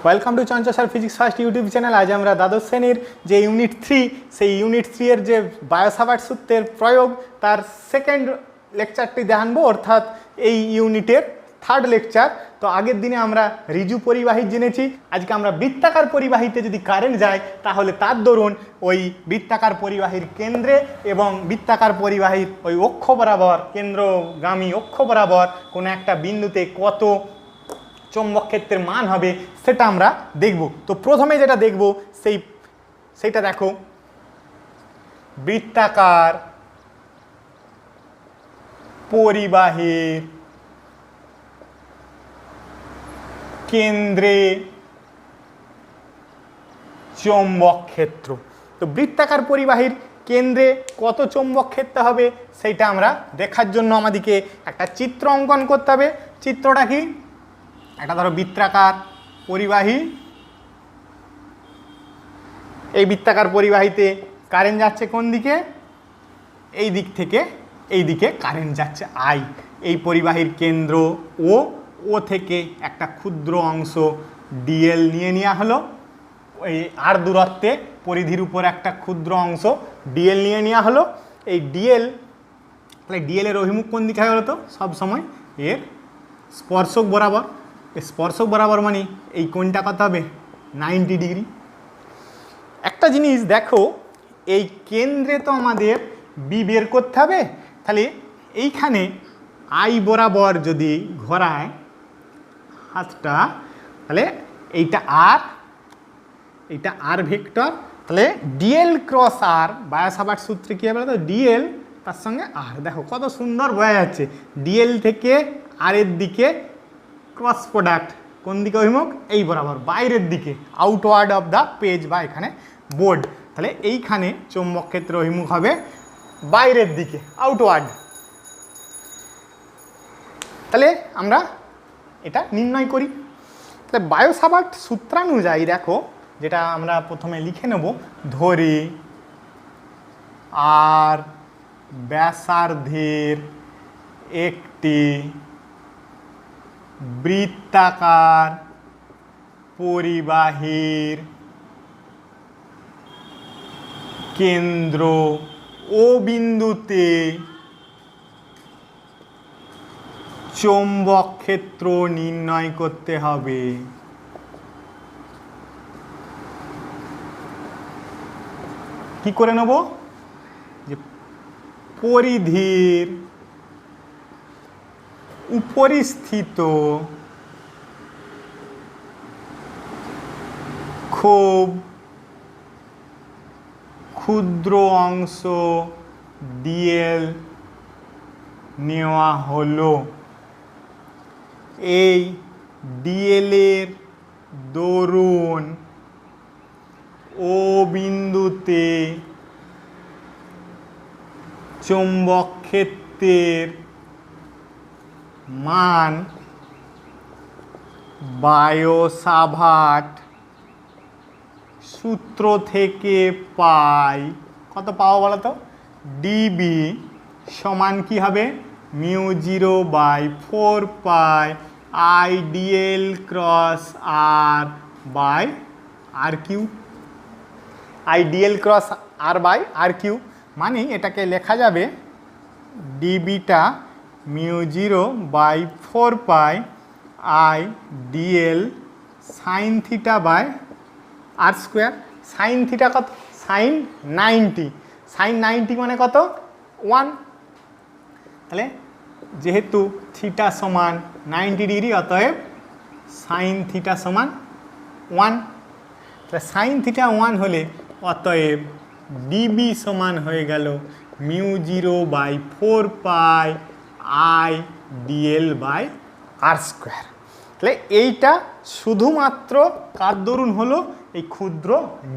Welcome to Chanchal sir physics first YouTube channel. আজ আমরা দ্বাদশ শ্রেণীর যে ইউনিট 3 সেই ইউনিট 3 এর যে বায়োসাভার্ট সূত্রের প্রয়োগ তার সেকেন্ড লেকচারটি জানবো, অর্থাৎ এই ইউনিটের থার্ড লেকচার। তো আগের দিনে আমরা রিজু পরিবাহী জেনেছি, আজকে আমরা বৃত্তাকার পরিবাহীতে যদি কারেন্ট যায় তাহলে তার দরুন ওই বৃত্তাকার পরিবাহীর কেন্দ্রে এবং বৃত্তাকার পরিবাহীর ওই অক্ষ বরাবর, কেন্দ্রগামী অক্ষ বরাবর কোনো একটা বিন্দুতে কত চৌম্বক ক্ষেত্রের মান হবে সেটা আমরা দেখব। তো প্রথমে যেটা দেখব সেইটা দেখো, বৃত্তাকার পরিবাহীর কেন্দ্রে চৌম্বক ক্ষেত্র। তো বৃত্তাকার পরিবাহীর কেন্দ্রে কত চৌম্বক ক্ষেত্র হবে সেইটা আমরা দেখার জন্য আমাদেরকে একটা চিত্র অঙ্কন করতে হবে। চিত্রটা কি? একটা ধরো বৃত্তাকার পরিবাহী, এই বৃত্তাকার পরিবাহীতে কারেন্ট যাচ্ছে কোন দিকে? এই দিক থেকে এই দিকে কারেন্ট যাচ্ছে আই। এই পরিবাহীর কেন্দ্র ও থেকে একটা ক্ষুদ্র অংশ ডিএল নিয়ে নেওয়া হলো, এই আর দূরত্বে পরিধির উপর একটা ক্ষুদ্র অংশ ডিএল নিয়ে নেওয়া হলো। এই ডিএল, তাহলে ডিএলের অভিমুখ কোন দিকে হয় বলতো? সবসময় এর স্পর্শক বরাবর। স্পর্শক বরাবর মানে এই কোণটা কত হবে? 90 ডিগ্রি। একটা জিনিস দেখো, এই কেন্দ্রে তো আমাদের বি বের করতে হবে, তাহলে এইখানে আই বরাবর যদি ঘোরায় হাতটা, তাহলে এইটা আর ভেক্টর, তাহলে ডিএল ক্রস আর বায়োসাভার্ট সূত্রে কী হবে? তো ডিএল তার সঙ্গে আর, দেখো কত সুন্দর বোঝা যাচ্ছে। ডিএল থেকে আর এর দিকে ক্রস প্রোডাক্ট কোন দিকে অভিমুখ? এই বরাবর, বাইরের দিকে, আউটওয়ার্ড অফ দ্য পেজ বা এখানে বোর্ড। তাহলে এইখানে চৌম্বক ক্ষেত্র অভিমুখ হবে বাইরের দিকে, আউটওয়ার্ড। তাহলে আমরা এটা নির্ণয় করি। তাহলে বায়োসাভার্ট সূত্রানুযায়ী দেখো, যেটা আমরা প্রথমে লিখে নেব, ধরি আর ব্যাসার্ধের একটি বৃত্তাকার পরিবাহীর কেন্দ্র ও বিন্দুতে চৌম্বক ক্ষেত্র নির্ণয় করতে হবে। কি করে নেব? যে পরিধির উপরিস্থিত খুব ক্ষুদ্র অংশ ডিএল নেওয়া হলো। এই ডিএলের দরুন ও বিন্দুতে চৌম্বক ক্ষেত্রের মান বায়োসাভার্ট সূত্র থেকে পাই। কত পাবো বলো তো? ডিবি সমান কি হবে? μ0/4 pi I dl cross r by r Q. I dl cross r by r Q মানে এটাকে লেখা যাবে ডিবিটা μ0/4 pi I DL sine theta by R square. Sine theta কত? সাইন 90। সাইন 90 মানে কত? 1। তাহলে যেহেতু থিটা সমান 90 ডিগ্রি, অতএব সাইন থিটা সমান 1। তাহলে সাইন থিটা 1 হলে অতএব ডিবি সমান হয়ে গেল μ0/4 pi I DL by R square. তাহলে এইটা শুধুমাত্র কার দরুন হলো? এই ক্ষুদ্র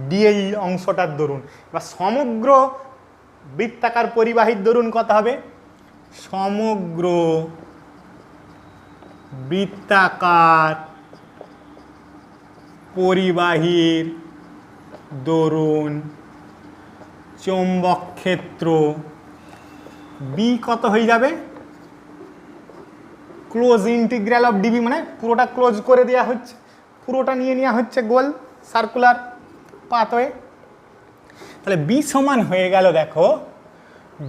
ডিএল অংশটার দরুন। এবার সমগ্র বৃত্তাকার পরিবাহীর দরুন কত হবে? সমগ্র বৃত্তাকার পরিবাহীর দরুন চৌম্বক ক্ষেত্র বি কত হয়ে যাবে? ক্লোজ ইন্টিগ্রাল অফ ডিবি, মানে পুরোটা ক্লোজ করে দেওয়া হচ্ছে। পুরোটা নিয়ে নেওয়া হচ্ছে গোল সার্কুলার পাথওয়ে। তাহলে বি সমান হয়ে গেল, দেখো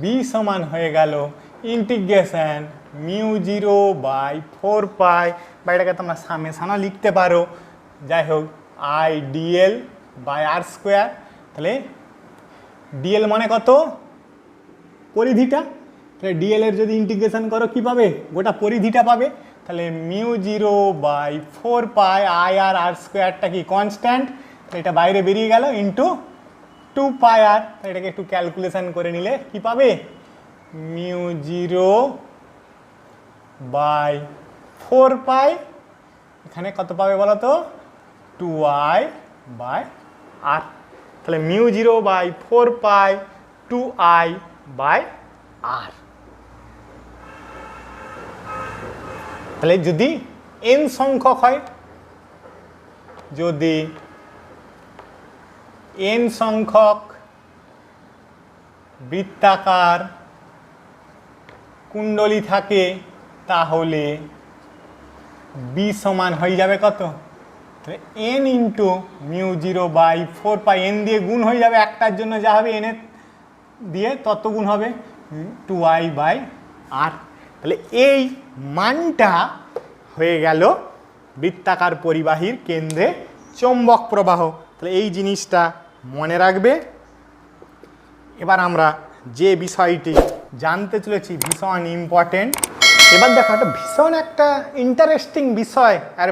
বি সমান হয়ে গেল ইন্টিগ্রেশন μ0/4 বা এটাকে তোমরা সামেশানও লিখতে পারো, যাই হোক I DL by R square. তাহলে ডিএল মানে কত? পরিধিটা। তাহলে ডিএল এর যদি ইন্টিগ্রেশন করো কি পাবে? গোটা পরিধিটা পাবে। তাহলে μ0/4 আই আর আর স্কোয়ারটা কি কনস্ট্যান্ট, তাহলে এটা বাইরে বেরিয়ে গেল ইন্টু 2πr। এটাকে একটু ক্যালকুলেশন করে নিলে কি পাবে? μ0/4 এখানে কত পাবে বলো তো? 2i/r। তাহলে μ0/4 2i/r। তাহলে যদি n সংখ্যক হয়, যদি n সংখ্যক বৃত্তাকার কুণ্ডলী থাকে তাহলে b সমান হয়ে যাবে কত? তাহলে n ইন্টু μ0/4 n দিয়ে গুণ হয়ে যাবে, একটার জন্য যা হবে n এর দিয়ে তত গুণ হবে 2i/r। তাহলে এই মানটা হয়ে গেল বৃত্তাকার পরিবাহীর কেন্দ্রে চৌম্বক প্রবাহ। তাহলে এই জিনিসটা মনে রাখবে। এবার আমরা যে বিষয়টি জানতে চলেছি ভীষণ ইম্পর্টেন্ট। এবার দেখো একটা ভীষণ একটা ইন্টারেস্টিং বিষয়, আর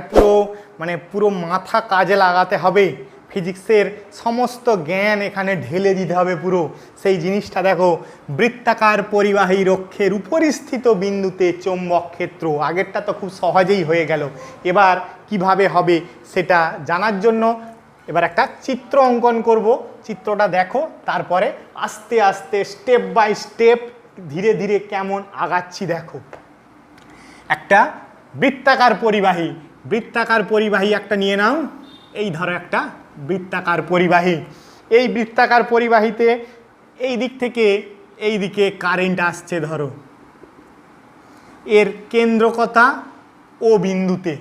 পুরো মাথা কাজে লাগাতে হবে, ফিজিক্সের সমস্ত জ্ঞান এখানে ঢেলে দিতে হবে পুরো। সেই জিনিসটা দেখো, বৃত্তাকার পরিবাহী রক্ষের উপরিস্থিত বিন্দুতে চৌম্বক ক্ষেত্র। আগেরটা তো খুব সহজেই হয়ে গেল, এবার কিভাবে হবে সেটা জানার জন্য এবার একটা চিত্র অঙ্কন করব। চিত্রটা দেখো, তারপরে আস্তে আস্তে স্টেপ বাই স্টেপ ধীরে ধীরে কেমন আগাচ্ছি দেখো। একটা বৃত্তাকার পরিবাহী একটা নিয়ে নাও। এই ধরো একটা বৃত্তাকার পরিবাহী। এই বৃত্তাকার পরিবাহীতে এই দিক থেকে এই দিকে কারেন্ট আসছে, ধরো এর কেন্দ্রকতা ও বিন্দুতে,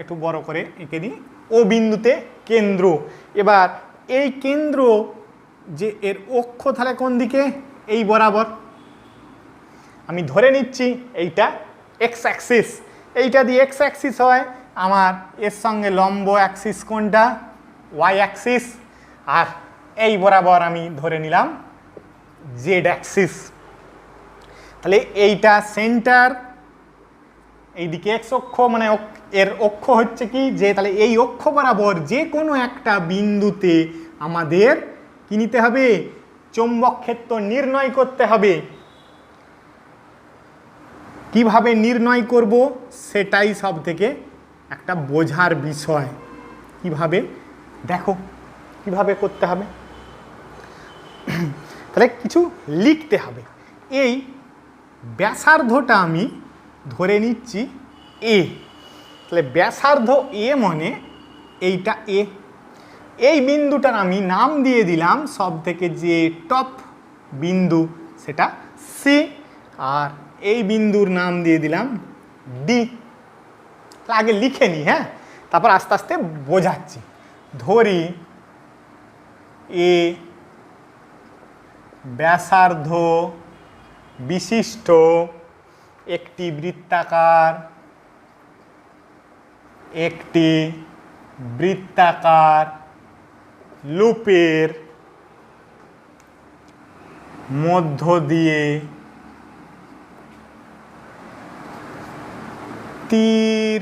একটু বড় করে এঁকে দিই, ও বিন্দুতে কেন্দ্র। এবার এই কেন্দ্র যে এর অক্ষ তাহলে কোন দিকে? এই বরাবর। আমি ধরে নিচ্ছি এইটা এক্স অ্যাক্সিস, এইটা দিয়ে এক্স অ্যাক্সিস হয়, আমার এর সঙ্গে লম্ব অ্যাক্সিস কোনটা? Y Axis. আর এই বরাবর আমি ধরে নিলাম জেড অ্যাক্সিস। তাহলে এইটা সেন্টার, এইদিকে এক্স অক্ষ, মানে এর অক্ষ হচ্ছে কি যে, তাহলে এই অক্ষ বরাবর যে কোনো একটা বিন্দুতে আমাদের কি নিতে হবে? চৌম্বক ক্ষেত্র নির্ণয় করতে হবে। কিভাবে নির্ণয় করব সেটাই সব থেকে একটা বোঝার বিষয়। কিভাবে দেখো, কিভাবে করতে হবে। তাহলে কিছু লিখতে হবে। এই ব্যাসার্ধটা আমি ধরে নিচ্ছি এ। তাহলে ব্যাসার্ধ এ মানে এইটা এ। এই বিন্দুটার আমি নাম দিয়ে দিলাম সব থেকে যে টপ বিন্দু সেটা সি, আর এই বিন্দুর নাম দিয়ে দিলাম ডি। আগে লিখে নিই, হ্যাঁ, তারপর আস্তে আস্তে বোঝাচ্ছি। ধরি এ ব্যাসার্ধ বিশিষ্ট একটি বৃত্তাকার লুপের মধ্য দিয়ে তীর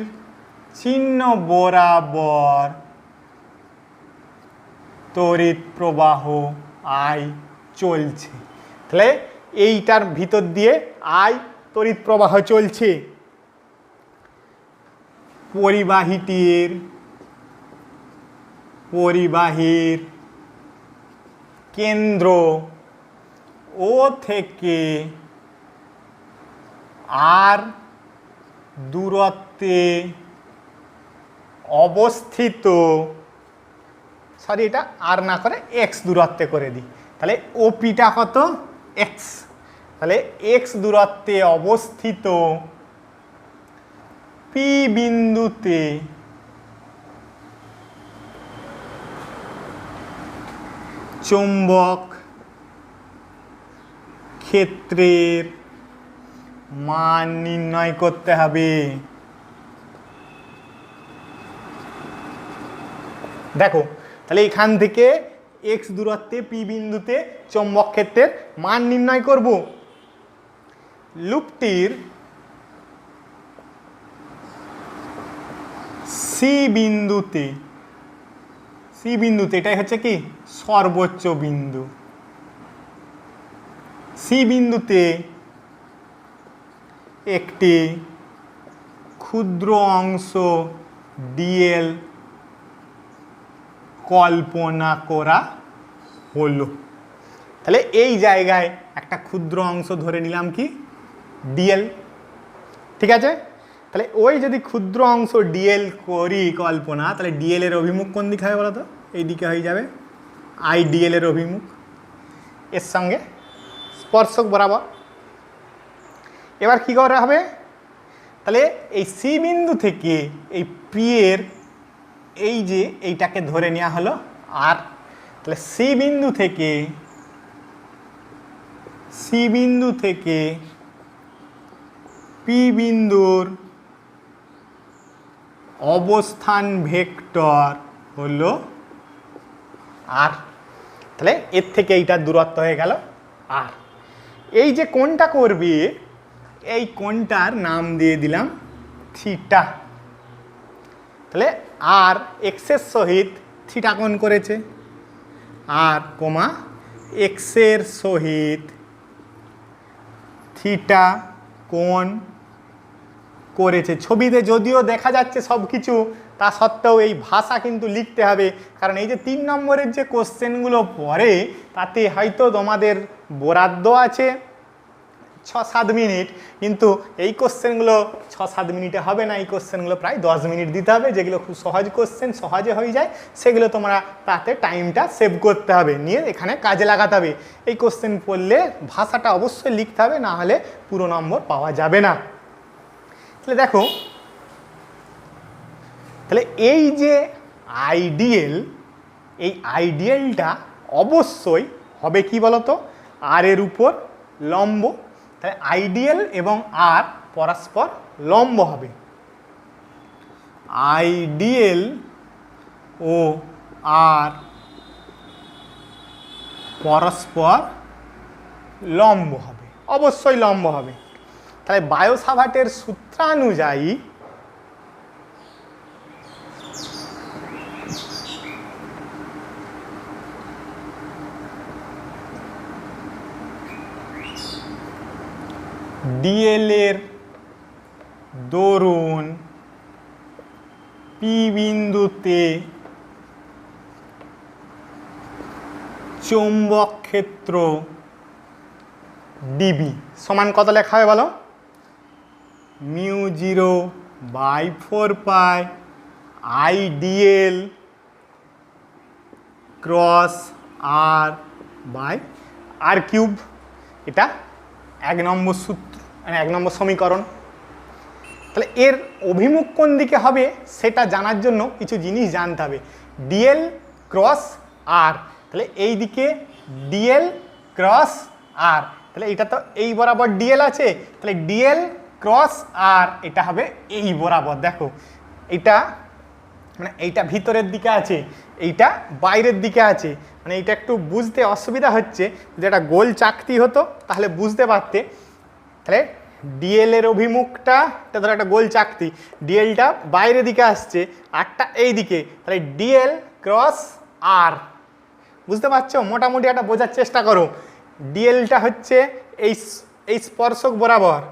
চিহ্ন বরাবর তড়িৎ প্রবাহ আই চলছে। তাহলে এইটার ভিতর দিয়ে আই তড়িৎ প্রবাহ চলছে। পরিবাহীর কেন্দ্র ও থেকে আর দূরত্বে অবস্থিত, সরি এটা আর না করে এক্স দূরত্বে করে দিই। তাহলে ওপিটা কত? এক্স। তাহলে এক্স দূরত্বে অবস্থিত পি বিন্দুতে চৌম্বক ক্ষেত্রের মান নির্ণয় করতে হবে। দেখো তাহলে এখান থেকে x দূরত্বে p বিন্দুতে চৌম্বক ক্ষেত্রের মান নির্ণয় করব। লুপটির c বিন্দুতে এটাই হচ্ছে কি সর্বোচ্চ বিন্দু, c বিন্দুতে একটি ক্ষুদ্র অংশ dl কল্পনা করা হলো। তাহলে এই জায়গায় একটা ক্ষুদ্র অংশ ধরে নিলাম কি dl, ঠিক আছে। তাহলে ওই যদি ক্ষুদ্র অংশ dl করি কল্পনা, তাহলে dl এর অভিমুখ কোন দিকে হবে বলো তো? এই দিকে হয়ে যাবে i dl এর অভিমুখ, এর সঙ্গে স্পর্শক বরাবর। এবার কি করা হবে? তাহলে এই c বিন্দু থেকে এই p এর এই যে এইটাকে ধরে নেওয়া হলো আর, তাহলে c বিন্দু থেকে p বিন্দুর অবস্থান ভেক্টর হলো r। তাহলে এর থেকে এইটার দূরত্ব হয়ে গেল r। এই যে কোণটা করবে, এই কোণটার নাম দিয়ে দিলাম থিটা। তাহলে আর এক্স এর সহিত থিটা কোণ করেছে, আর কমা এক্স এর সহিত থিটা কোণ করেছে। ছবিতে যদিও দেখা যাচ্ছে সব কিছু, তা সত্ত্বেও এই ভাষা কিন্তু লিখতে হবে, কারণ এই যে 3 নম্বরের যে কোশ্চেনগুলো পড়ে তাতে হয়তো তোমাদের বরাদ্দ আছে 6-7 মিনিট, কিন্তু এই কোশ্চেনগুলো 6-7 মিনিটে হবে না। এই কোশ্চেনগুলো প্রায় 10 মিনিট দিতে হবে। যেগুলো খুব সহজ কোশ্চেন, সহজে হয়ে যায়, সেগুলো তোমরা তাতে টাইমটা সেভ করতে হবে, নিয়ে এখানে কাজে লাগাতে হবে। এই কোশ্চেন পড়লে ভাষাটা অবশ্যই লিখতে হবে, না হলে পুরো নম্বর পাওয়া যাবে না। তাহলে দেখো, তাহলে এই যে আইডিয়াল, এই আইডিয়ালটা অবশ্যই হবে কি বলতো? আর এর উপর লম্ব। তাহলে আইডিয়াল এবং আর পরস্পর লম্ব হবে। আইডিয়াল ও আর পরস্পর লম্ব হবে, অবশ্যই লম্ব হবে। তাহলে বায়ো-সাভার্টের সূত্রানুযায়ী ডিএল এর দরুন পি বিন্দুতে চৌম্বক ক্ষেত্র ডিবি সমান কত লেখা হবে বলো? μ0/4π আইডিএল ক্রস r/r³। এটা 1 নম্বর সূত্র, মানে 1 নম্বর সমীকরণ। তাহলে এর অভিমুখ কোন দিকে হবে সেটা জানার জন্য কিছু জিনিস জানতে হবে। ডিএল ক্রস আর, তাহলে এই দিকে ডিএল ক্রস আর, তাহলে এটা তো এই বরাবর ডিএল আছে, তাহলে ডিএল ক্রস আর এটা হবে এই বরাবর। দেখো এটা মানে এইটা ভিতরের দিকে আছে, এইটা বাইরের দিকে আছে, মানে এটা একটু বুঝতে অসুবিধা হচ্ছে। যদি একটা গোল চাকতি হতো তাহলে বুঝতে পারতে। তাহলে ডিএল এর অভিমুখটা, এটা ধরো একটা গোল চাকতি, ডিএলটা বাইরের দিকে আসছে, আরটা এই দিকে, তাহলে ডিএল ক্রস আর। বুঝতে পারছো? মোটামুটি একটা বোঝার চেষ্টা করো। ডিএলটা হচ্ছে এই স্পর্শক বরাবর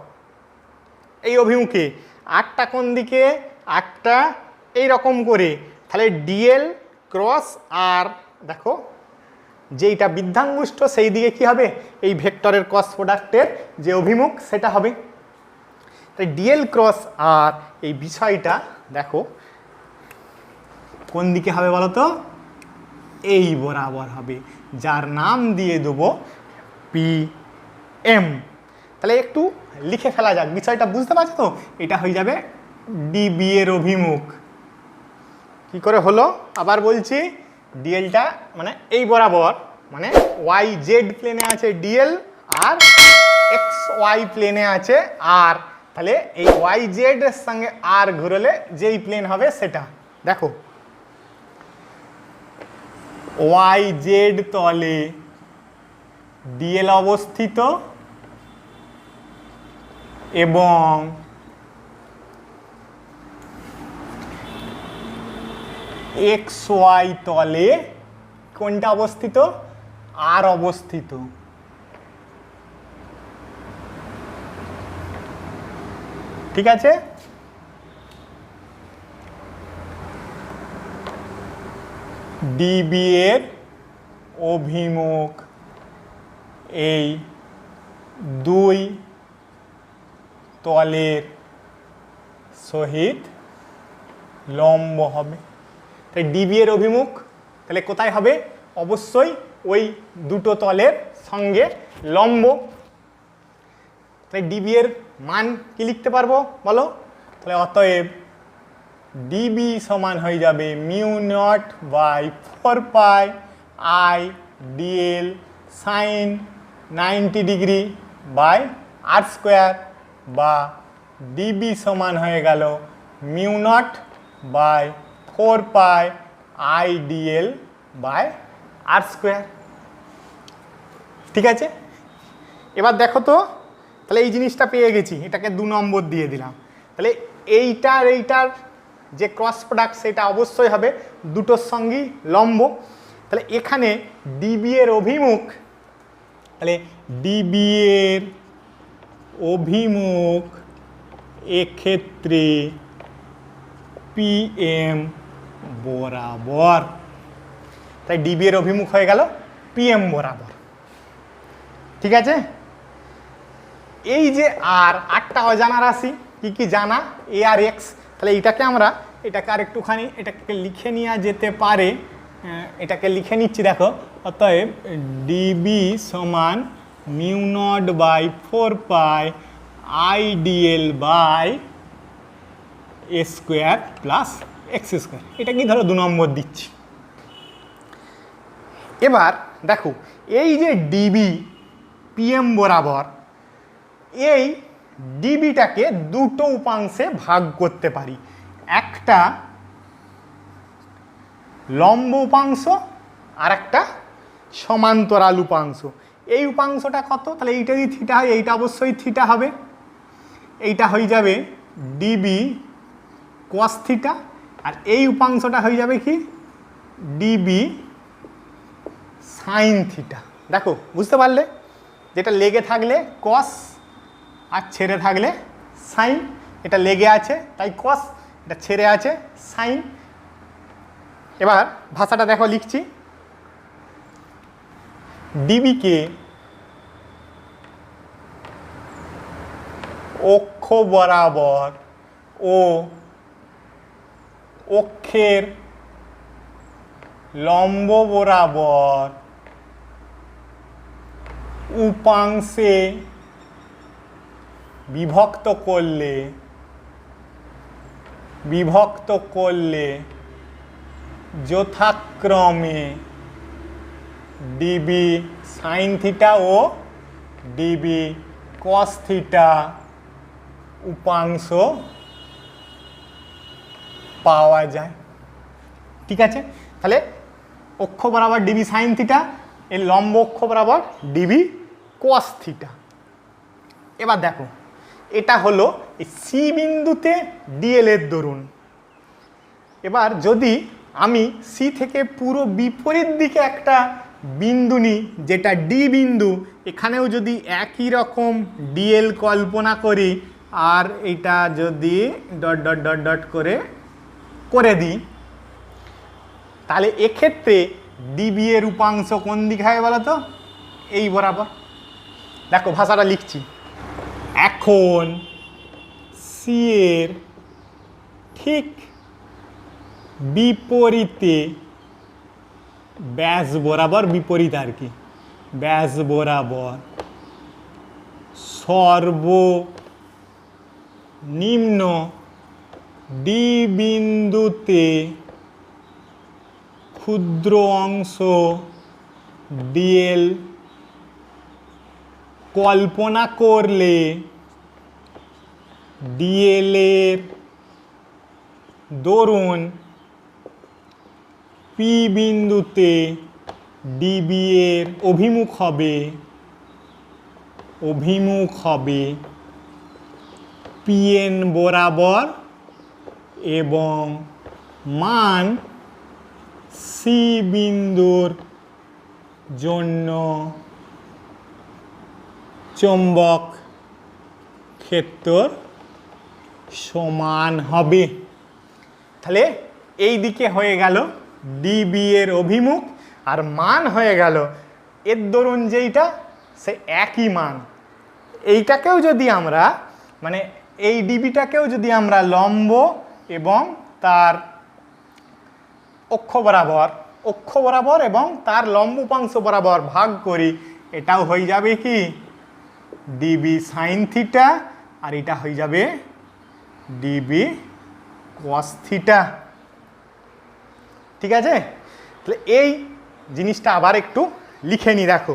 এই অভিমুখে, আরটা কোন দিকে, আরটা এই রকম করে, তাহলে ডিএল ক্রস আর। দেখো যেইটা বৃদ্ধাঙ্গুষ্ঠ সেই দিকে কি হবে, এই ভেক্টরের ক্রস প্রোডাক্টের যে অভিমুখ সেটা হবে। তাই ডিএল ক্রস আর এই বিষয়টা দেখো কোন দিকে হবে বলো তো? এই বরাবর হবে, যার নাম দিয়ে দেবো পি এম। তাহলে একটু লিখে ফেলা যাক, বিষয়টা বুঝতে পারছো তো? এটা হয়ে যাবে ডিবি এর অভিমুখ। কি করে হলো আবার বলছি, ডিএলটা মানে এই বরাবর, মানে ওয়াই জেড প্লেনে আছে ডিএল আর এক্স ওয়াই প্লেনে আছে আর, তাহলে এই ওয়াই জেড এর সঙ্গে আর ঘুরলে যেই প্লেন হবে সেটা দেখো, ওয়াই জেড তলে ডিএল অবস্থিত এবং এক্স ওয়াই তলে কোনটা অবস্থিত, আর অবস্থিত। ঠিক আছে, ডিবি এর অভিমুখ এই দুই তলের সহিত লম্ব হবে। তাই ডিবি এর অভিমুখ তাহলে কোথায় হবে, অবশ্যই ওই দুটো তলের সঙ্গে লম্ব। তাই ডিবি এর মান কি লিখতে পারবো বলো, তাহলে অতএব ডিবি সমান হয়ে যাবে mu naught by 4 pi I DL sine 90 degree by R square, বা ডিবি সমান হয়ে গেল mu naught by 4 pi I DL by R square. ঠিক আছে, এবার দেখো তো, তাহলে এই জিনিসটা পেয়ে গেছি, এটাকে 2 নম্বর দিয়ে দিলাম। তাহলে এইটার যে ক্রস প্রোডাক্ট সেটা অবশ্যই হবে দুটোর সঙ্গেই লম্ব। তাহলে এখানে ডিবি এর অভিমুখ, তাহলে ডিবি এর অভিমুখ এক্ষেত্রে পিএম বরাবর, তাই ডিবি এর অভিমুখ হয়ে গেল পিএম বরাবর। ঠিক আছে, এই যে আটটা অজানা রাশি কি কি জানা, এ আর এক্স, তাহলে এটাকে আর একটুখানি এটাকে লিখে নেওয়া যেতে পারে, এটাকে লিখে নিচ্ছি দেখো। অতএব ডিবি সমান mu naught by 4 pi I DL by A square plus X square, এটা কি ধরো 2 নম্বর দিচ্ছি। এবার দেখো এই যে ডিবি পিএম বরাবর, এই ডিবিটাকে দুটো উপাংশে ভাগ করতে পারি, একটা লম্ব উপাংশ আর একটা সমান্তরাল উপাংশ। এই উপাংশটা কত, তাহলে এইটা যদি থিটা হয় এইটা অবশ্যই থিটা হবে, এইটা হয়ে যাবে ডিবি কস থিটা, আর এই উপাংশটা হয়ে যাবে কি ডিবি সাইন থিটা। দেখো বুঝতে পারলে, যেটা লেগে থাকলে কস আর ছেড়ে থাকলে সাইন, এটা লেগে আছে তাই কস, এটা ছেড়ে আছে সাইন। এবার ভাষাটা দেখো লিখছি, ডিবিকে অক্ষ বরাবর ও অক্ষের লম্ব বরাবর উপাংশে বিভক্ত করলে যথাক্রমে ডিবি সাইন থিটা ও ডিবি কস থিটা উপাংশ পাওয়া যায়। ঠিক আছে, তাহলে অক্ষ বরাবর ডিবি সাইন থিটা, এর লম্ব অক্ষ বরাবর ডিবি কস থিটা। এবার দেখো এটা হলো এই সি বিন্দুতে ডিএল এর দরুন। এবার যদি আমি সি থেকে পুরো বিপরীত দিকে একটা বিন্দু নিই যেটা ডি বিন্দু, এখানেও যদি একই রকম ডিএল কল্পনা করি আর এটা যদি ডট ডট ডট ডট করে দিই, তাহলে এক্ষেত্রে ডিবি এর উপাংশ কোন দিকে হয় বলো তো, এই বরাবর। দেখো ভাষাটা লিখছি, এখন সি এর ঠিক বিপরীতে ব্যাস বরাবর, বিপরীত আর কি, ব্যাস বরাবর সর্বনিম্ন ডি বিন্দুতে ক্ষুদ্র অংশ ডিএল কল্পনা করলে ডিএল এর দরুন পি বিন্দুতে ডিবি এর অভিমুখ হবে পিএন বরাবর এবং মান সি বিন্দুর জন্য চৌম্বক ক্ষেত্র সমান হবে। তাহলে এই দিকে হয়ে গেল ডিবি এর অভিমুখ আর মান হয়ে গেল এর দরুন যেইটা সে একই মান। এইটাকেও যদি আমরা মানে এই ডিবিটাকেও যদি আমরা লম্ব এবং তার অক্ষ বরাবর এবং তার লম্ব উপাংশ বরাবর ভাগ করি, এটাও হয়ে যাবে কি ডিবি সাইন থিটা আর এটা হয়ে যাবে ডিবি কস থিটা। ঠিক আছে, তাহলে এই জিনিসটা আবার একটু লিখে নি। দেখো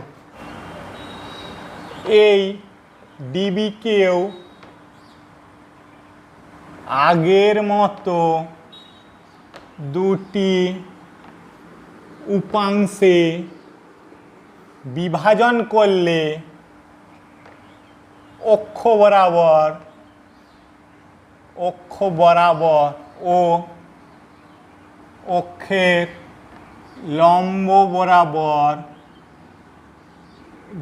এই ডিবিকেও আগের মতো দুটি উপাংশে বিভাজন করলে অক্ষ বরাবর ও অক্ষের লম্ব বরাবর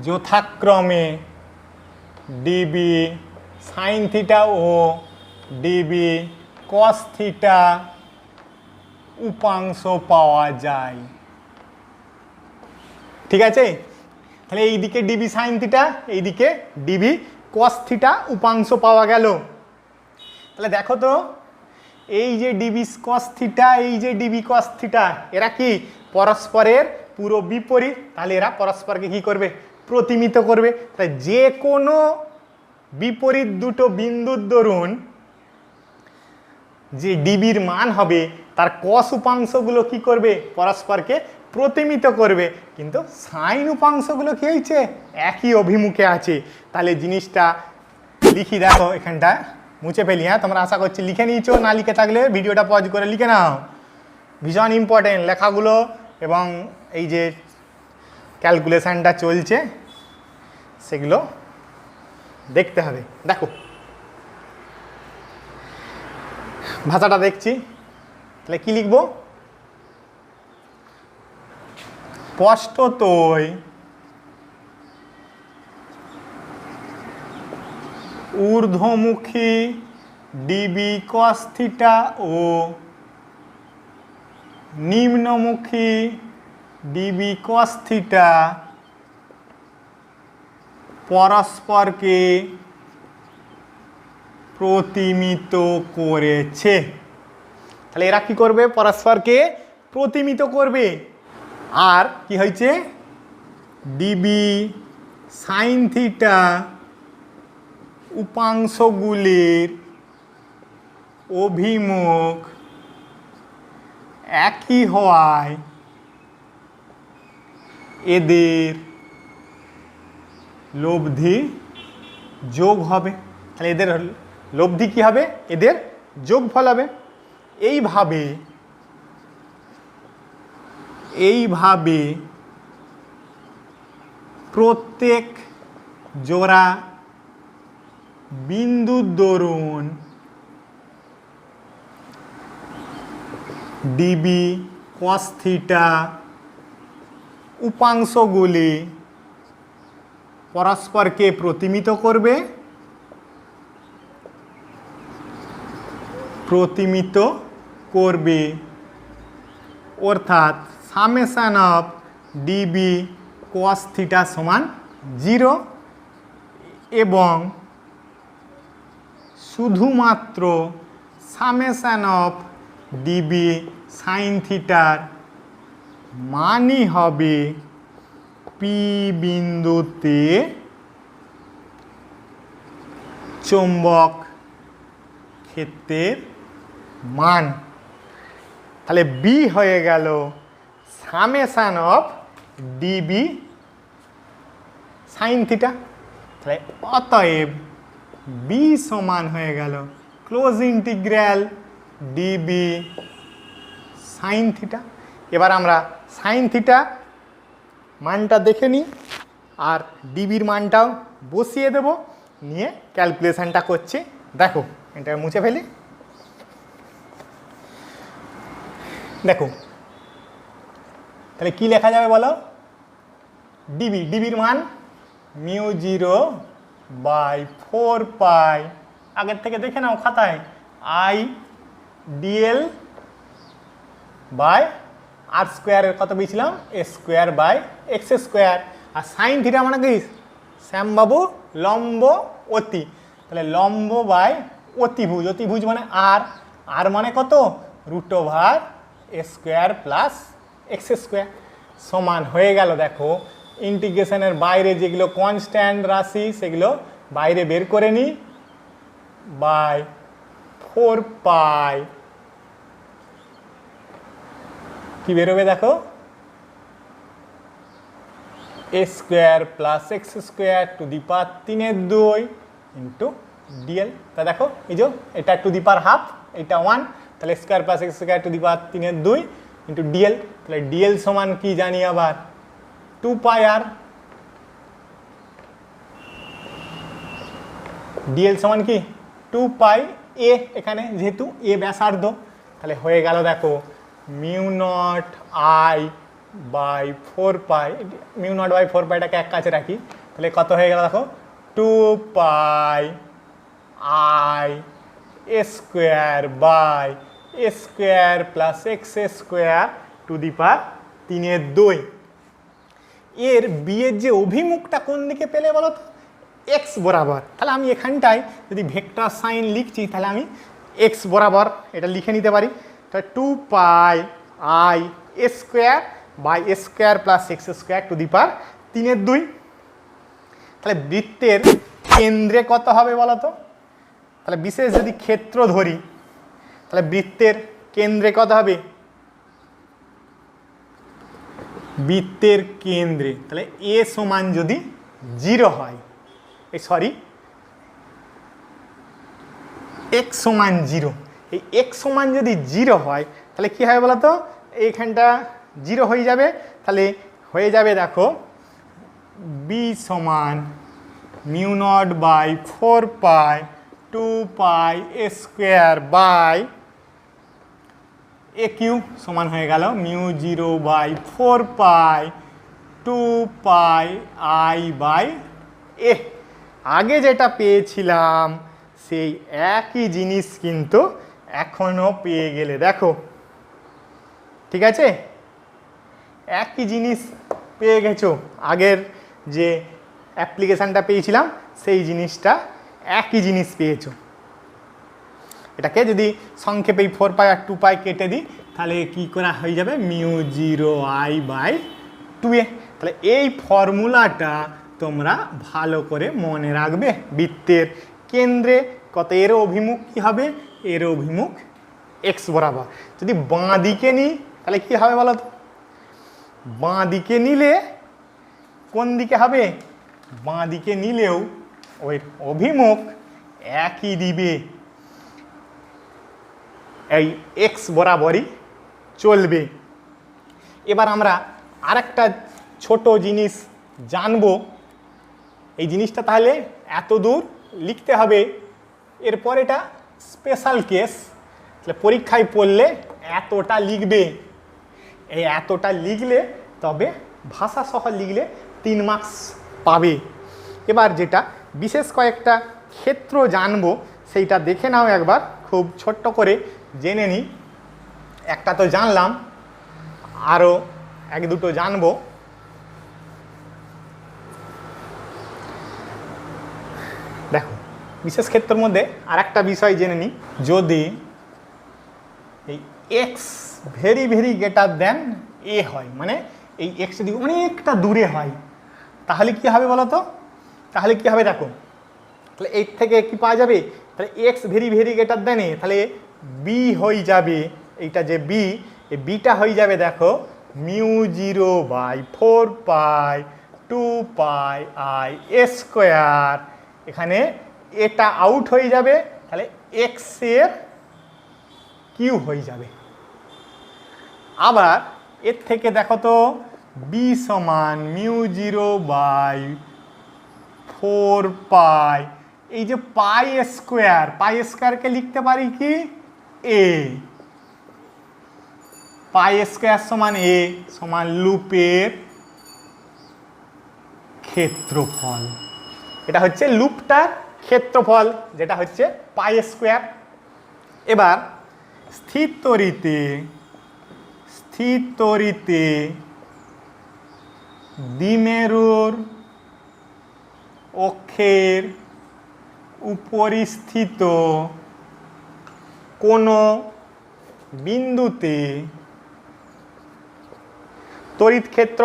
যথাক্রমে ডিবি সাইন থিটা ও ডিবি কস থিটা উপাংশ পাওয়া যায়। ঠিক আছে, তাহলে এইদিকে ডিবি সাইন থিটা, এইদিকে ডিবি কস থিটা উপাংশ পাওয়া গেল। তাহলে দেখো তো এই যে ডিবি কস থিটা, এই যে ডিবি কস থিটা, এরা কি পরস্পরের পুরো বিপরীত। তাহলে এরা পরস্পরকে কি করবে? প্রতিমিত করবে। তাই যে কোনো বিপরীত দুটো বিন্দুর দরুন যে ডিবির মান হবে তার কস উপাংশগুলো কি করবে? পরস্পরকে প্রতিমিত করবে। কিন্তু সাইন উপাংশগুলো কি হয়েছে? একই অভিমুখে আছে। তাহলে জিনিসটা লিখি, দেখো এখানটা মুছে ফেলি। হ্যাঁ, তোমরা আশা করছি লিখে নিয়েছো, না লিখে থাকলে ভিডিওটা পজ করে লিখে নাও। ভীষণ ইম্পর্টেন্ট লেখাগুলো এবং এই যে ক্যালকুলেশানটা চলছে সেগুলো দেখতে হবে। দেখো ভাষাটা দেখছি, তাহলে কি লিখব? স্পষ্টতই ঊর্ধ্বমুখী ডিবি কস থিটা ও নিম্নমুখী ডিবি কস থিটা পরস্পরকে প্রতিমিত করেছে। তাহলে এরা কি করবে? পরস্পরকে প্রতিমিত করবে। আর কি হয়েছে? ডিবি সাইন থিটা উপাংশগুলির অভিমুখ একই হওয়ায় এদের লব্ধি যোগ হবে। তাহলে এদের লব্ধি কি হবে? এদের যোগফল হবে। এইভাবে প্রত্যেক জোড়া বিন্দুর দরুন ডিবি কস থিটা উপাংশগুলি পরস্পরকে প্রতিমিত করবে, অর্থাৎ summation of DB cos theta সমান 0 এবং শুধুমাত্র সামেশন অফ ডিবি সাইন থিটার মানই হবে পি বিন্দুতে চৌম্বক ক্ষেত্রের মান। তাহলে বি হয়ে গেল summation of DB sine theta. তাহলে অতএব বি সমান হয়ে গেল close integral DB sine theta. এবার আমরা সাইন থিটা মানটা দেখে নিই আর ডিবির মানটাও বসিয়ে দেব, নিয়ে ক্যালকুলেশনটা করছি। দেখো এটা মুছে ফেলি। দেখো তাহলে কি লেখা যাবে বলো, ডিবির মান μ0/4π, আগের থেকে দেখে নাও খাতায়, আই ডিএল বাই আর স্কোয়ারের কত পেয়েছিলাম a²/x²। আর সাইন থিটা মানে কি শ্যামবাবু লম্ব অতি, তাহলে লম্ব বাই অতিভুজ, অতিভুজ মানে আর মানে কত √a² + x² সমান হয়ে গেল। দেখো ইন্টিগ্রেশনের বাইরে যেগুলো কনস্ট্যান্ট রাশি সেগুলো বাইরে বের করে নিই, বাই 4π কি বেরোবে দেখো a² + x² ⁵ ডিএল। তা দেখো এই যে এটা ½ এটা 1, তাহলে a² + x² ⁵ ডিএল। তাহলে ডিএল সমান কি জানি আবার 2πr। ডিএল সমান কি 2πa, এখানে যেহেতু এ ব্যাসার্ধ, তাহলে হয়ে গেল দেখো μ0I/4π, μ0/4πটাকে এক কাছে রাখি, তাহলে কত হয়ে গেল দেখো 2πI a²/a² + x² এর বিয়ের যে অভিমুখটা কোন দিকে পেলে বলো তো, এক্স বরাবর। তাহলে আমি এখানটায় যদি ভেক্টর সাইন লিখছি তাহলে আমি এক্স বরাবর এটা লিখে নিতে পারি। তাহলে 2πI a² + x² ⁵ তাহলে বৃত্তের কেন্দ্রে কত হবে বলো তো, তাহলে বিশেষ যদি ক্ষেত্র ধরি তাহলে বৃত্তের কেন্দ্রে কত হবে, বৃত্তের কেন্দ্রে তাহলে এ সমান যদি 0 হয়, x সমান 0, এই x সমান যদি 0 হয় তাহলে কি হবে বলো তো, এইখানটা 0 হয়ে যাবে, তাহলে হয়ে যাবে দেখো b সমান μ0/4π 2π a² সমান হয়ে গেল μ0/4π 2πI/a। আগে যেটা পেয়েছিলাম সেই একই জিনিস কিন্তু এখনো পেয়ে গেলে, দেখো ঠিক আছে, একই জিনিস পেয়ে গেছো। আগের যে অ্যাপ্লিকেশানটা পেয়েছিলাম সেই জিনিসটা একই জিনিস পেয়েছো। এটাকে যদি সংক্ষেপে এই 4π আর 2π কেটে দিই তাহলে কি করা হয়ে যাবে μ0I/2a। তাহলে এই ফর্মুলাটা তোমরা ভালো করে মনে রাখবে। বৃত্তের কেন্দ্রে কত, এর অভিমুখ কি হবে, এর অভিমুখ এক্স বরাবর। যদি বাঁ দিকে নিই তাহলে কি হবে বলো তো, বাঁ দিকে নিলে কোন দিকে হবে, বাঁ দিকে নিলেও ওই অভিমুখ একই দিবে, এই এক্স বরাবরই চলবে। এবার আমরা আরেকটা ছোট জিনিস জানবো, এই জিনিসটা তাহলে এত দূর লিখতে হবে। এরপর এটা স্পেশাল কেস, তাহলে পরীক্ষায় পড়লে এতটা লিখবে, এই এতটা লিখলে তবে ভাষা সহ লিখলে 3 মার্কস পাবে। এবার যেটা বিশেষ কয়েকটা ক্ষেত্র জানবো সেইটা দেখে নাও একবার, খুব ছোট্ট করে জেনে নিই। একটা তো জানলাম, আরও 1-2টো জানবো। দেখো বিশেষ ক্ষেত্রের মধ্যে আর একটা বিষয় জেনে নিই, যদি এই x very greater than a হয়, মানে এই এক্স যদি অনেকটা দূরে হয় তাহলে কি হবে বলো তো, তাহলে কি হবে দেখো, তাহলে এর থেকে কি পাওয়া যাবে, তাহলে x very greater than a, তাহলে বি হয়ে যাবে, এইটা যে বি, এই বিটা হয়ে যাবে দেখো μ0/4π2πi² এখানে এটা আউট হয়ে যাবে, তাহলে এক্স এর কিউ হয়ে যাবে। আবার এর থেকে দেখো তো বি সমান μ0/4π, এই যে পাই স্কোয়ারকে লিখতে পারি কি এ, পাই স্কোয়ার সমান এ সমান লুপের ক্ষেত্রফল। এটা হচ্ছে লুপটার ক্ষেত্রফল, যেটা হচ্ছে পাই স্কোয়ার। এবার স্থির তড়িতে দ্বিমেরুর অক্ষের উপরিস্থিত কোনো বিন্দুতে তড়িৎ ক্ষেত্র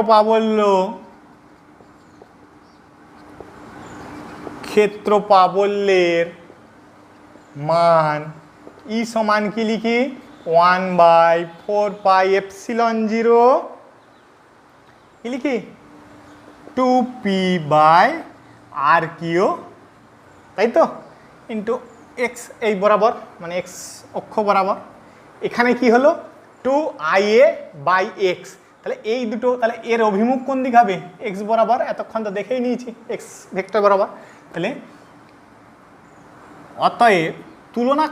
প্রাবল্যের মান ই সমান কি লিখি 1/4πε0 কি লিখি 2p/r3, তাই তো, ইন্টু এক্স এই বরাবর মানে এক্স অক্ষ বরাবর। এখানে কি হলো 2ia/x, তাহলে এই দুটো, তাহলে এর অভিমুখ কোন দিক হবে এক্স বরাবর, এতক্ষণ তো দেখেই নিয়েছি এক্স ভেক্টর বরাবর। তাহলে অতএব তুলনা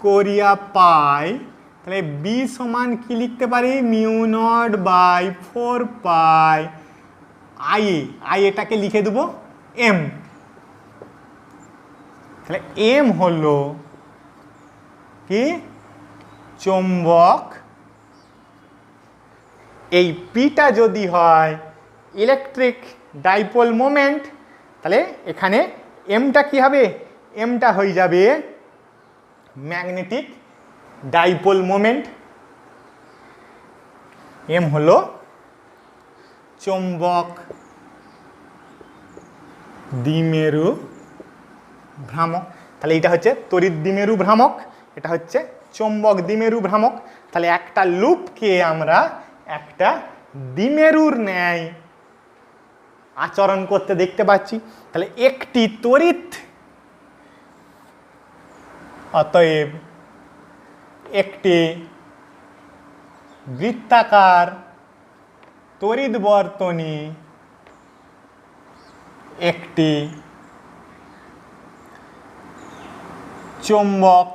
করিয়া পাই, তাহলে বি সমান কি লিখতে পারি μ0/4π এটাকে লিখে দেবো এম। তাহলে এম হলো কি চৌম্বক, এই পিটা যদি হয় ইলেকট্রিক ডাইপোল মোমেন্ট, তাহলে এখানে এমটা কি হবে, এমটা হয়ে যাবে ম্যাগনেটিক ডাইপোল মোমেন্ট। এম হলো চৌম্বক দ্বিমেরু ভ্রামক। তাহলে এটা হচ্ছে তড়িৎ দ্বিমেরু ভ্রামক, এটা হচ্ছে চৌম্বক দ্বিমেরু ভ্রামক। তাহলে একটা লুপকে আমরা একটা দ্বিমেরুর ন্যায় আচরণ করতে দেখতে পাচ্ছি। তাহলে একটি তড়িৎ, অতএব একটি বৃত্তাকার তড়িৎ বর্তনী একটি চৌম্বক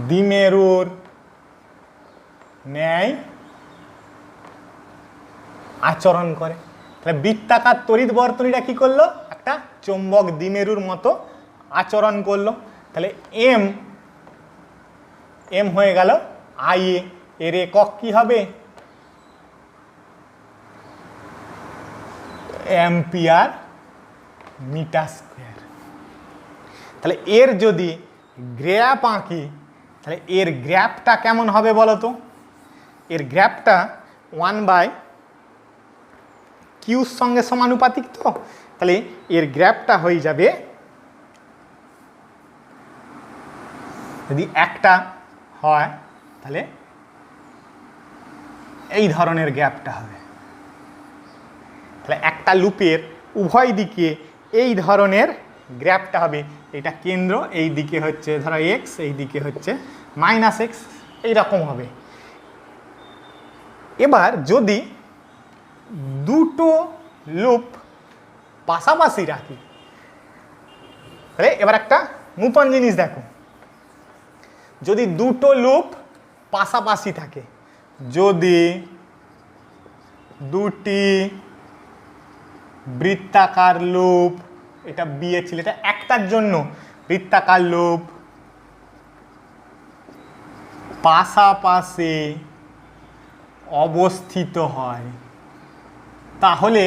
দ্বিমেরুর ন্যায় আচরণ করে। তাহলে বৃত্তাকার তড়িৎ বর্তনীটা কি করলো, একটা চৌম্বক দ্বিমেরুর মতো আচরণ করলো। তাহলে এম হয়ে গেল আইএ, এর একক কি হবে অ্যাম্পিয়ার মিটার স্কোয়ার। তাহলে এর যদি গ্রাফ আঁকি, তাহলে এর গ্রাফটা কেমন হবে বলো তো, এর গ্রাফটা 1/কিউর সঙ্গে সমানুপাতিক, তো তাহলে এর গ্রাফটা হয়ে যাবে, যদি একটা হয় তাহলে এই ধরনের গ্যাপটা হবে। তাহলে একটা লুপের উভয় দিকে এই ধরনের গ্যাপটা হবে। এটা কেন্দ্র, এই দিকে হচ্ছে ধরো এক্স, এই দিকে হচ্ছে -x, এইরকম হবে। এবার যদি দুটো লুপ পাশাপাশি রাখি, তাহলে এবার একটা নতুন জিনিস দেখো, যদি দুটো লুপ পাশাপাশি থাকে, যদি দুটি বৃত্তাকার লুপ, এটা বিয়ে ছিল, এটা একটার জন্য বৃত্তাকার লুপ পাশাপাশি অবস্থিত হয়, তাহলে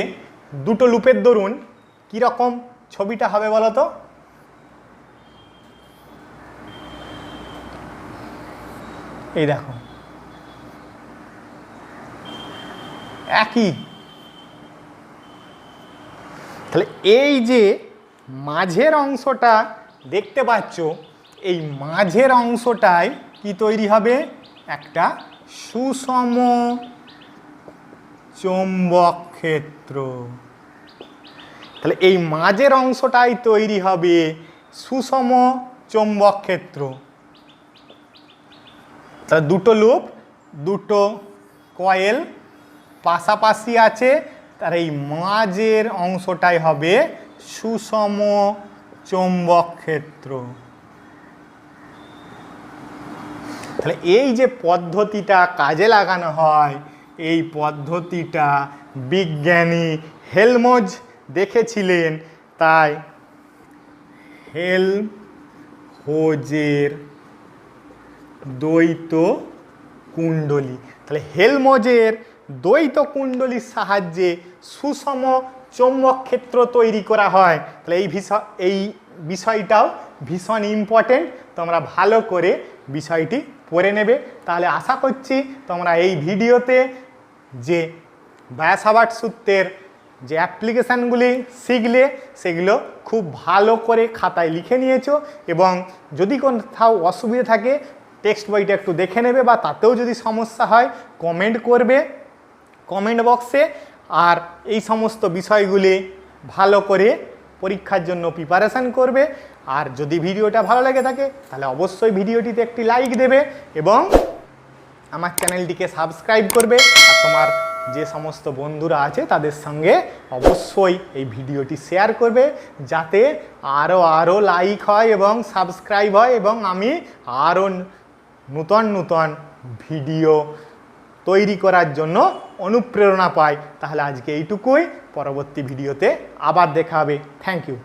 দুটো লুপের দরুন কীরকম ছবিটা হবে বলো তো। এই দেখো একই, তাহলে এই যে মাঝের অংশটা দেখতে পাচ্ছ, এই মাঝের অংশটাই কি তৈরি হবে, একটা সুষম চৌম্বক ক্ষেত্র। তাহলে এই মাঝের অংশটাই তৈরি হবে সুষম চৌম্বক ক্ষেত্র। তাহলে দুটো লুপ, দুটো কয়েল পাশাপাশি আছে, তার এই মাঝের অংশটাই হবে সুষম চৌম্বক ক্ষেত্র। তাহলে এই যে পদ্ধতিটা কাজে লাগানো হয়, এই পদ্ধতিটা বিজ্ঞানী হেলমজ দেখেছিলেন, তাই হেলমহোল্টজের দ্বৈত কুণ্ডলী। তাহলে হেলমজের দ্বৈত কুণ্ডলীর সাহায্যে সুষম চৌম্বক ক্ষেত্র তৈরি করা হয়। তাহলে এই বিষয়টাও ভীষণ ইম্পর্টেন্ট, তোমরা ভালো করে বিষয়টি পড়ে নেবে। তাহলে আশা করছি তোমরা এই ভিডিওতে যে বায়াসাভার্ট সূত্রের যে অ্যাপ্লিকেশানগুলি শিখলে সেগুলো খুব ভালো করে খাতায় লিখে নিয়েছো, এবং যদি কোথাও অসুবিধা থাকে টেক্সট বইটা একটু দেখে নেবে, বা তাতেও যদি সমস্যা হয় কমেন্ট করবে কমেন্ট বক্সে। আর এই সমস্ত বিষয়গুলি ভালো করে পরীক্ষার জন্য প্রিপারেশান করবে। আর যদি ভিডিওটা ভালো লেগে থাকে তাহলে অবশ্যই ভিডিওটিতে একটি লাইক দেবে এবং আমার চ্যানেলটিকে সাবস্ক্রাইব করবে। আর তোমার যে সমস্ত বন্ধুরা আছে তাদের সঙ্গে অবশ্যই এই ভিডিওটি শেয়ার করবে, যাতে আরও লাইক হয় এবং সাবস্ক্রাইব হয়, এবং আমি আরও নূতন নূতন ভিডিও তৈরি করার জন্য অনুপ্রেরণা পাই। তাহলে আজকে এইটুকুই, পরবর্তী ভিডিওতে আবার দেখা হবে। Thank you.